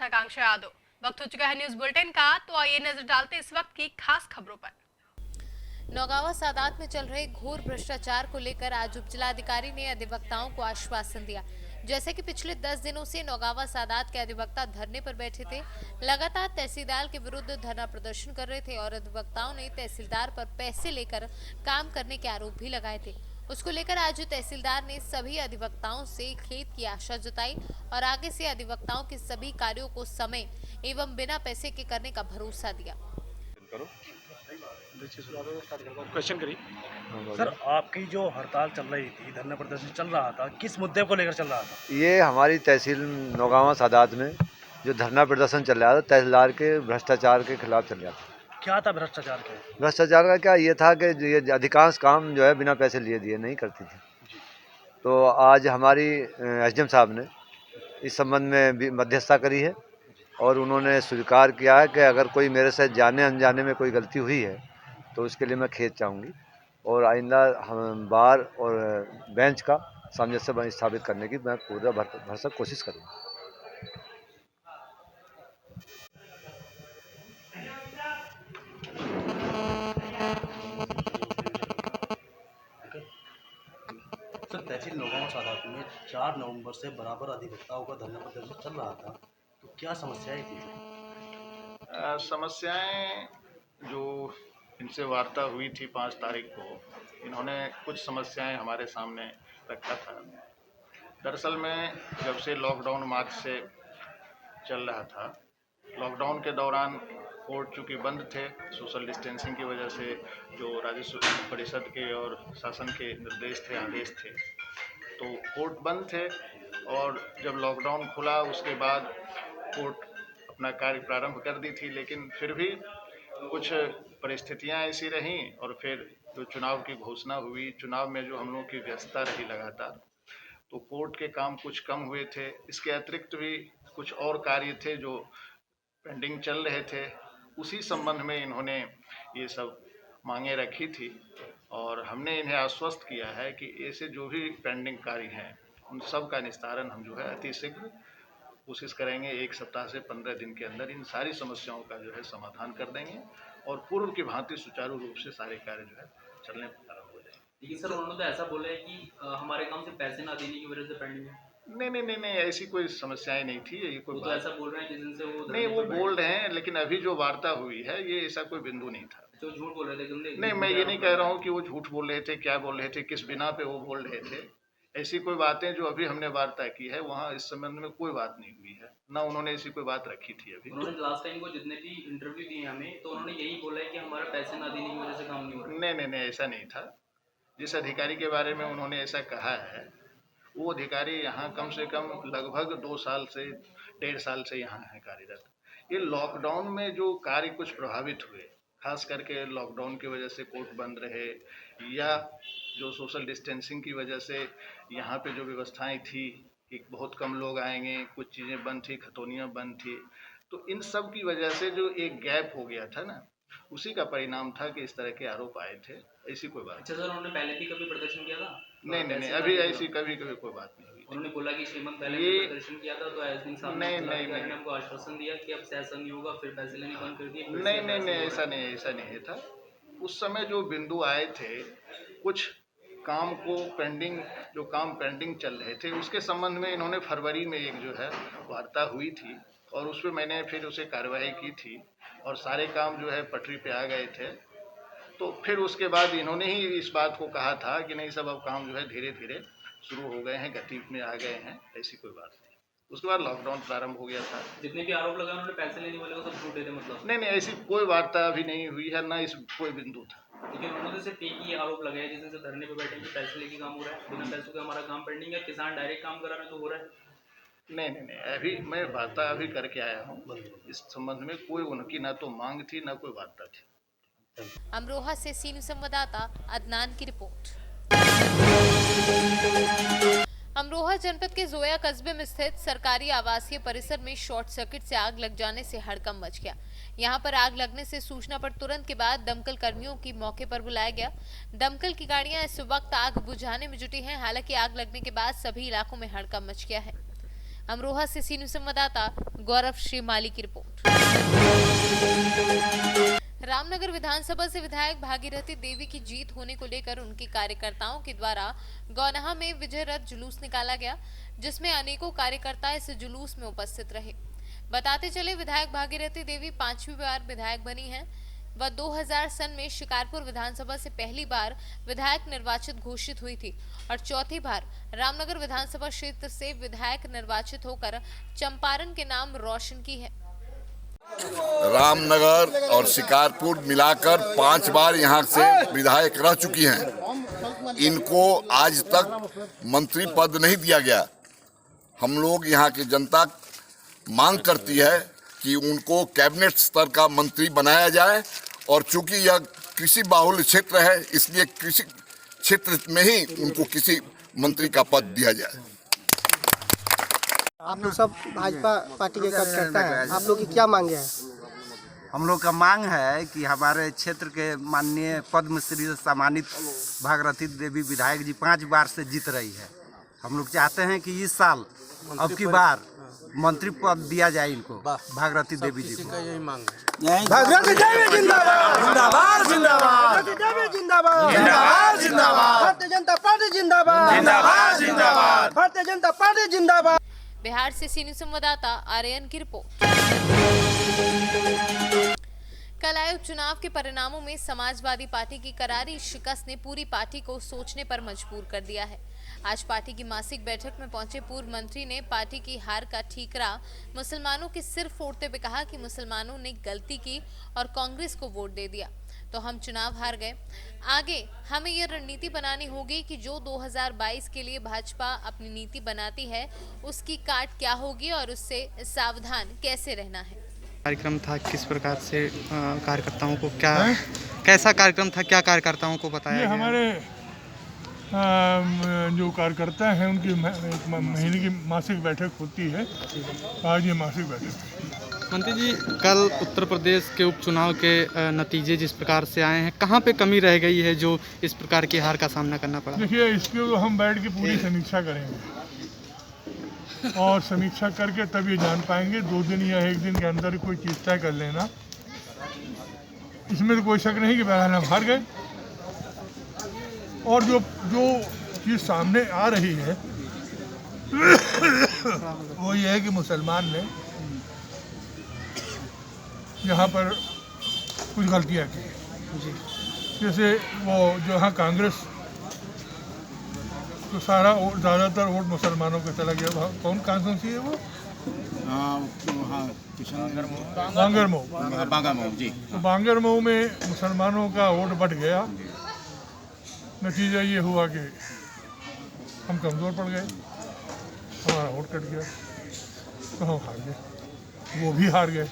आकांक्षा यादव। वक्त हो चुका है न्यूज बुलेटिन का, तो आइए नजर डालते इस वक्त की खास खबरों पर। नौगावा सादात में चल रहे घोर भ्रष्टाचार को लेकर आज उपजिलाधिकारी ने अधिवक्ताओं को आश्वासन दिया। जैसे कि पिछले 10 दिनों से नौगावा सादात के अधिवक्ता धरने पर बैठे थे, लगातार तहसीलदार के विरुद्ध धरना प्रदर्शन कर रहे थे और अधिवक्ताओं ने तहसीलदार पर पैसे लेकर काम करने के आरोप भी लगाए थे। उसको लेकर आज तहसीलदार ने सभी अधिवक्ताओं से खेद की आशा जताई और आगे से अधिवक्ताओं के सभी कार्यों को समय एवं बिना पैसे के करने का भरोसा दिया। क्वेश्चन करिए सर। आपकी जो हड़ताल चल रही थी, धरना प्रदर्शन चल रहा था, किस मुद्दे को लेकर चल रहा था? ये हमारी तहसील नौगावा सादात में जो धरना प्रदर्शन चल रहा था, तहसीलदार के भ्रष्टाचार के खिलाफ चल रहा था। क्या था भ्रष्टाचार के? भ्रष्टाचार का क्या ये था कि ये अधिकांश काम जो है बिना पैसे लिए दिए नहीं करती थी। तो आज हमारी एसडीएम साहब ने इस संबंध में भी मध्यस्थता करी है और उन्होंने स्वीकार किया है कि अगर कोई मेरे से जाने अनजाने में कोई गलती हुई है तो उसके लिए मैं खेद चाहूँगी और आइंदा हम बार और बेंच का सामंजस्य स्थापित करने की मैं पूरा भरसक कोशिश करूँगा। सर, तहसील नौगावा सादात में 4 नवंबर से बराबर अधिवक्ताओं का धरना प्रदर्शन चल रहा था, तो क्या समस्याएं थी? समस्याएं जो इनसे वार्ता हुई थी 5 तारीख को, इन्होंने कुछ समस्याएं हमारे सामने रखा था। दरअसल में जब से लॉकडाउन मार्च से चल रहा था, लॉकडाउन के दौरान कोर्ट चूँकि बंद थे सोशल डिस्टेंसिंग की वजह से, जो राजस्व परिषद के और शासन के निर्देश थे, आदेश थे, तो कोर्ट बंद थे। और जब लॉकडाउन खुला उसके बाद कोर्ट अपना कार्य प्रारंभ कर दी थी, लेकिन फिर भी कुछ परिस्थितियां ऐसी रहीं और फिर जो चुनाव की घोषणा हुई, चुनाव में जो हम लोगों की व्यस्तता रही लगातार, तो कोर्ट के काम कुछ कम हुए थे। इसके अतिरिक्त भी कुछ और कार्य थे जो पेंडिंग चल रहे थे। उसी संबंध में इन्होंने ये सब मांगे रखी थी और हमने इन्हें आश्वस्त किया है कि ऐसे जो भी पेंडिंग कार्य हैं उन सब का निस्तारण हम जो है अतिशीघ्र कोशिश करेंगे। 1 सप्ताह से 15 दिन के अंदर इन सारी समस्याओं का जो है समाधान कर देंगे और पूर्व की भांति सुचारू रूप से सारे कार्य जो है चलने प्रारंभ हो जाएंगे। लेकिन सर, उन्होंने तो ऐसा बोला है कि हमारे काम से पैसे ना देने की वजह से पेंडिंग है। नहीं, ऐसी कोई समस्याएं नहीं थी। ये कोई तो ऐसा बोल रहे हैं कि जिनसे वो नहीं, वो बोल रहे हैं, लेकिन अभी जो वार्ता हुई है ये ऐसा कोई बिंदु नहीं था। तो झूठ बोल रहे थे? नहीं, मैं ये नहीं कह रहा हूँ कि वो झूठ बोल रहे थे, क्या बोल रहे थे, किस बिना पे वो बोल रहे थे। ऐसी कोई बातें जो अभी हमने वार्ता की है वहाँ इस संबंध में कोई बात नहीं हुई है, ना उन्होंने ऐसी कोई बात रखी थी अभी। उन्होंने लास्ट टाइम को जितने भी इंटरव्यू दिए हमें, तो उन्होंने यही बोला है कि हमारा पैसे ना देने की वजह से काम नहीं हो रहा। नहीं, ऐसा नहीं था। जिस अधिकारी के बारे में उन्होंने ऐसा कहा है, वो अधिकारी यहाँ कम से कम लगभग 2 साल से 1.5 साल से यहाँ है कार्यरत। ये लॉकडाउन में जो कार्य कुछ प्रभावित हुए, खास करके लॉकडाउन की वजह से कोर्ट बंद रहे या जो सोशल डिस्टेंसिंग की वजह से यहाँ पे जो व्यवस्थाएं थी कि बहुत कम लोग आएंगे, कुछ चीज़ें बंद थी, खतौनियाँ बंद थी, तो इन सब की वजह से जो एक गैप हो गया था ना, उसी का परिणाम था कि इस तरह के आरोप आए थे। ऐसी कोई बात। अच्छा सर, उन्होंने पहले भी कभी प्रदर्शन किया था? नहीं, अभी ऐसी कभी कोई बात नहीं हुई। उन्होंने बोला कि 6 मंथ पहले भी प्रदर्शन किया था, तो एसडी साहब ने हमको आश्वासन दिया कि अब से ऐसा नहीं होगा, फिर पैसे लेने बंद कर दिए। नहीं, ऐसा नहीं था। उस समय जो बिंदु आए थे, कुछ काम को पेंडिंग, जो काम पेंडिंग चल रहे थे, उसके संबंध में इन्होंने फरवरी में एक जो है वार्ता हुई थी और उस पर मैंने फिर उसे कार्रवाई की थी और सारे काम जो है पटरी पे आ गए थे। तो फिर उसके बाद इन्होंने ही इस बात को कहा था कि नहीं सब अब काम जो है धीरे धीरे शुरू हो गए हैं, गति में आ गए हैं, ऐसी कोई बात नहीं। उसके बाद लॉकडाउन प्रारंभ हो गया था। जितने भी आरोप लगाए उन्होंने पैसे लेने वाले को सब झूठे थे मतलब? नहीं, ऐसी कोई वार्ता अभी नहीं हुई है, ना इस कोई बिंदु था। लेकिन उन्होंने सिर्फ एक ही आरोप लगाया जिससे धरने पे बैठे कि पैसे लेके काम हो रहा है, बिना पैसों के हमारा काम पेंडिंग है, किसान डायरेक्ट काम करा रहे तो हो रहा है। नहीं, अभी मैं वार्ता अभी करके आया हूँ। इस संबंध में कोई उनकी ना तो मांग थी ना कोई वार्ता थी। अमरोहा से सीनियर संवाददाता अदनान की रिपोर्ट। अमरोहा जनपद के जोया कस्बे में स्थित सरकारी आवासीय परिसर में शॉर्ट सर्किट से आग लग जाने से हड़कंप मच गया। यहां पर आग लगने से सूचना पर तुरंत के बाद दमकल कर्मियों की मौके पर बुलाया गया। दमकल की गाड़ियां इस वक्त आग बुझाने में जुटी हैं। हालांकि आग लगने के बाद सभी इलाकों में हड़कंप मच गया है। अमरोहा से सी न्यूज़ संवाददाता गौरव श्रीमाली की रिपोर्ट। रामनगर विधानसभा से विधायक भागीरथी देवी की जीत होने को लेकर उनके कार्यकर्ताओं के द्वारा गौनाहा में विजय रथ जुलूस निकाला गया, जिसमें अनेकों कार्यकर्ता इस जुलूस में उपस्थित रहे। बताते चले विधायक भागीरथी देवी 5वीं बार विधायक बनी हैं। वह 2000 सन में शिकारपुर विधानसभा से पहली बार विधायक निर्वाचित घोषित हुई थी और चौथी बार रामनगर विधानसभा क्षेत्र से विधायक निर्वाचित होकर चंपारण के नाम रोशन की है। रामनगर और शिकारपुर मिलाकर 5 बार यहाँ से विधायक रह चुकी हैं। इनको आज तक मंत्री पद नहीं दिया गया। हम लोग यहाँ की जनता मांग करती है कि उनको कैबिनेट स्तर का मंत्री बनाया जाए और चूंकि यह कृषि बाहुल क्षेत्र है, इसलिए कृषि क्षेत्र में ही उनको किसी मंत्री का पद दिया जाए। आप लोग सब भाजपा पार्टी के कार्यकर्ता हैं, आप लोग की क्या मांगे हैं? हम लोग का मांग है कि हमारे क्षेत्र के माननीय पद्मश्री से सम्मानित भागीरथी देवी विधायक जी 5 बार से जीत रही है। हम लोग चाहते हैं कि इस साल अब की बार मंत्री पद दिया जाए इनको, भागीरथी देवी जी को। भागीरथी देवी जिंदाबाद, जिंदाबाद, जिंदाबाद, देवी जिंदाबाद, जिंदाबाद, जिंदाबाद, भारतीय जनता पार्टी जिंदाबाद, जिंदाबाद, जिंदाबाद, भारतीय जनता पार्टी जिंदाबाद। बिहार से सी न्यूज़ संवाददाता आर्यन की रिपोर्ट। कल आए उपचुनाव के परिणामों में समाजवादी पार्टी की करारी शिकस्त ने पूरी पार्टी को सोचने पर मजबूर कर दिया है। आज पार्टी की मासिक बैठक में पहुंचे पूर्व मंत्री ने पार्टी की हार का ठीकरा मुसलमानों के सिर फोड़ते हुए कहा कि मुसलमानों ने गलती की और कांग्रेस को वोट दे दिया तो हम चुनाव हार गए। आगे हमें ये रणनीति बनानी होगी कि जो 2022 के लिए भाजपा अपनी नीति बनाती है उसकी काट क्या होगी और उससे सावधान कैसे रहना है। कार्यक्रम था, किस प्रकार से कार्यकर्ताओं को कैसा कार्यक्रम था, क्या कार्यकर्ताओं को बताया गया? हमारे जो कार्यकर्ता हैं उनकी एक महीने की मासिक बैठक होती है। आज ये मासिक बैठक। मंत्री जी, कल उत्तर प्रदेश के उपचुनाव के नतीजे जिस प्रकार से आए हैं, कहाँ पे कमी रह गई है जो इस प्रकार की हार का सामना करना पड़ा? देखिए, इसकी तो हम बैठ के पूरी समीक्षा करेंगे और समीक्षा करके तब ये जान पाएंगे। 2 दिन या 1 दिन के अंदर कोई चीज तय कर लेना, इसमें तो कोई शक नहीं कि बहरहाल हम हार गए। और जो चीज़ सामने आ रही है वो ये है कि मुसलमान ने यहाँ पर कुछ गलतियाँ की। जैसे वो जो यहाँ कांग्रेस तो सारा ज़्यादातर वोट मुसलमानों का चला गया। कौन सी है वो? बांगरमऊ जी। तो बांगरमऊ में मुसलमानों का वोट बढ़ गया। नतीजा ये हुआ कि हम कमज़ोर पड़ गए, हमारा वोट कट गया तो हम हार गए, वो भी हार गए।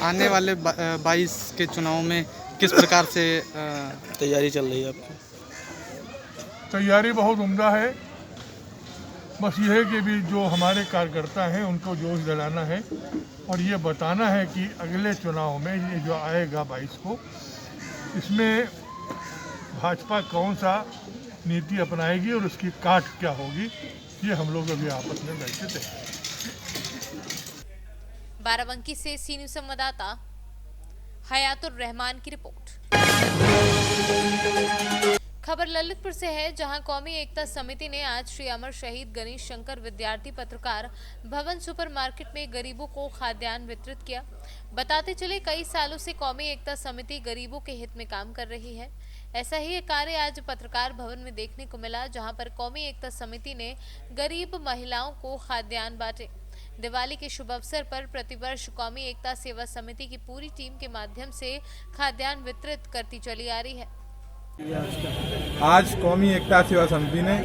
आने वाले 22 के चुनाव में किस प्रकार से तैयारी चल रही है आपकी? तैयारी बहुत उम्दा है। बस ये है कि भी जो हमारे कार्यकर्ता हैं उनको जोश दिलाना है और ये बताना है कि अगले चुनाव में ये जो आएगा 22 को, इसमें भाजपा कौन सा नीति अपनाएगी और उसकी काट क्या होगी, ये हम लोग अभी आपस में बैठे थे। बाराबंकी से सी न्यूज़ संवाददाता हयातुर रहमान की रिपोर्ट। खबर ललितपुर से है, जहां कौमी एकता समिति ने आज श्री अमर शहीद गणेश शंकर विद्यार्थी पत्रकार भवन सुपरमार्केट में गरीबों को खाद्यान्न वितरित किया। बताते चले कई सालों से कौमी एकता समिति गरीबों के हित में काम कर रही है। ऐसा ही एक कार्य आज पत्रकार भवन में देखने को मिला, जहां पर कौमी एकता समिति ने गरीब महिलाओं को खाद्यान्न बांटे। दिवाली के शुभ अवसर पर प्रतिवर्ष कौमी एकता सेवा समिति की पूरी टीम के माध्यम से खाद्यान्न वितरित करती चली आ रही है। आज कौमी एकता सेवा समिति ने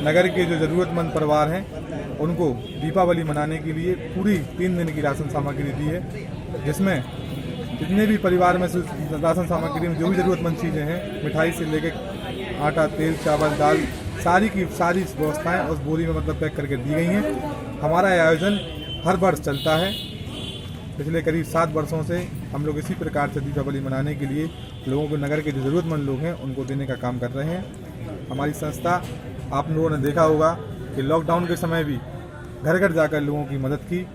नगर के जो ज़रूरतमंद परिवार हैं उनको दीपावली मनाने के लिए पूरी 3 दिन की राशन सामग्री दी है, जिसमें जितने भी परिवार में राशन सामग्री में जो भी ज़रूरतमंद चीज़ें हैं, मिठाई से लेकर आटा, तेल, चावल, दाल, सारी की सारी व्यवस्थाएं उस बोरी में मतलब पैक करके दी गई हैं। हमारा यह आयोजन हर वर्ष चलता है। पिछले करीब 7 वर्षों से हम लोग इसी प्रकार से दीपावली मनाने के लिए लोगों को, नगर के जो ज़रूरतमंद लोग हैं उनको देने का काम कर रहे हैं। हमारी संस्था आप लोगों ने देखा होगा कि लॉकडाउन के समय भी घर घर जाकर लोगों की मदद की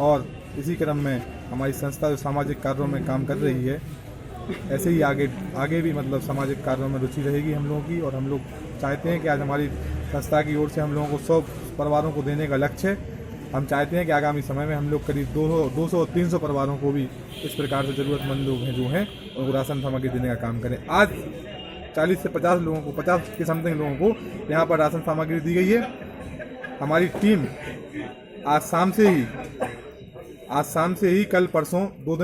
और इसी क्रम में हमारी संस्था जो सामाजिक कार्यों में काम कर रही है, ऐसे ही आगे भी मतलब सामाजिक कार्यों में रुचि रहेगी हम लोगों की। और हम लोग चाहते हैं कि आज हमारी संस्था की ओर से हम लोगों को 100 परिवारों को देने का लक्ष्य है। हम चाहते हैं कि आगामी समय में हम लोग करीब 200-300 परिवारों को भी इस प्रकार से ज़रूरतमंद लोग हैं जो हैं उनको राशन सामग्री देने का काम करें। आज 40 से 50 लोगों को, 50 के समथिंग लोगों को यहाँ पर राशन सामग्री दी गई है। हमारी टीम आज शाम से ही कल परसों 2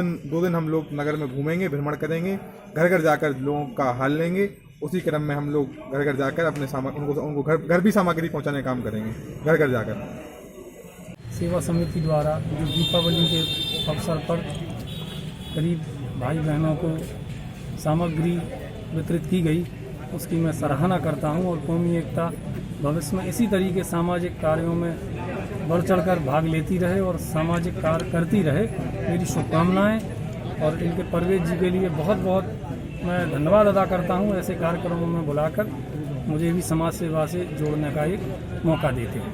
दिन हम लोग नगर में घूमेंगे, भ्रमण करेंगे, घर घर जाकर लोगों का हाल लेंगे। उसी क्रम में हम लोग घर घर जाकर अपने उनको घर भी सामग्री पहुंचाने का काम करेंगे, घर घर जाकर। सेवा समिति द्वारा जो दीपावली के अवसर पर गरीब भाई बहनों को सामग्री वितरित की गई, उसकी मैं सराहना करता हूं और कौमी एकता भविष्य में इसी तरीके सामाजिक कार्यों में बढ़ चढ़कर भाग लेती रहे और सामाजिक कार्य करती रहे। मेरी शुभकामनाएं और इनके परवेज जी के लिए बहुत बहुत मैं धन्यवाद अदा करता हूं। ऐसे कार्यक्रमों में बुलाकर मुझे भी समाज सेवा से जोड़ने का एक मौका देते हैं।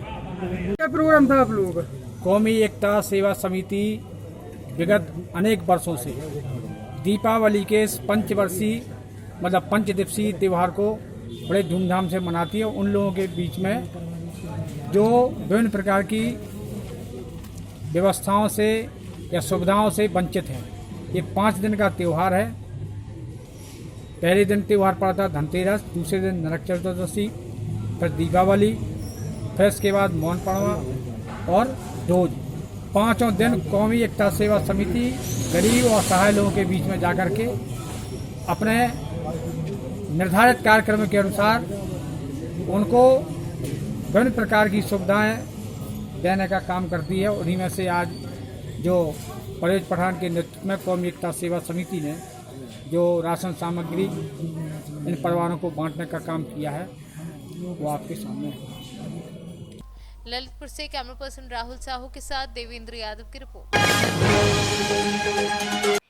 क्या प्रोग्राम था आप लोगों का? कौमी एकता सेवा समिति विगत अनेक वर्षों से दीपावली के इस पंच दिवसीय त्यौहार को बड़े धूमधाम से मनाती है। उन लोगों के बीच में जो विभिन्न प्रकार की व्यवस्थाओं से या सुविधाओं से वंचित हैं। ये 5 दिन का त्यौहार है। पहले दिन त्यौहार पड़ता धनतेरस, दूसरे दिन नरक चतुर्दशी, फिर दीपावली, फिर इसके बाद मौन पड़वा और डोज। 5 दिन कौमी एकता सेवा समिति गरीब और असहाय लोगों के बीच में जाकर के अपने निर्धारित कार्यक्रम के अनुसार उनको विभिन्न प्रकार की सुविधाएं देने का काम करती है। उन्हीं में से आज जो परवेज पठान के नेतृत्व में कौमी एकता सेवा समिति ने जो राशन सामग्री इन परिवारों को बांटने का काम किया है वो आपके सामने है। ललितपुर से कैमरा पर्सन राहुल साहू के साथ देवेंद्र यादव की रिपोर्ट।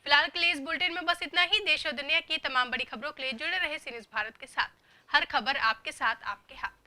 फिलहाल के लिए इस बुलेटिन में बस इतना ही। देश और दुनिया की तमाम बड़ी खबरों के लिए जुड़े रहे सी न्यूज़ भारत के साथ। हर खबर आपके साथ, आपके हाथ।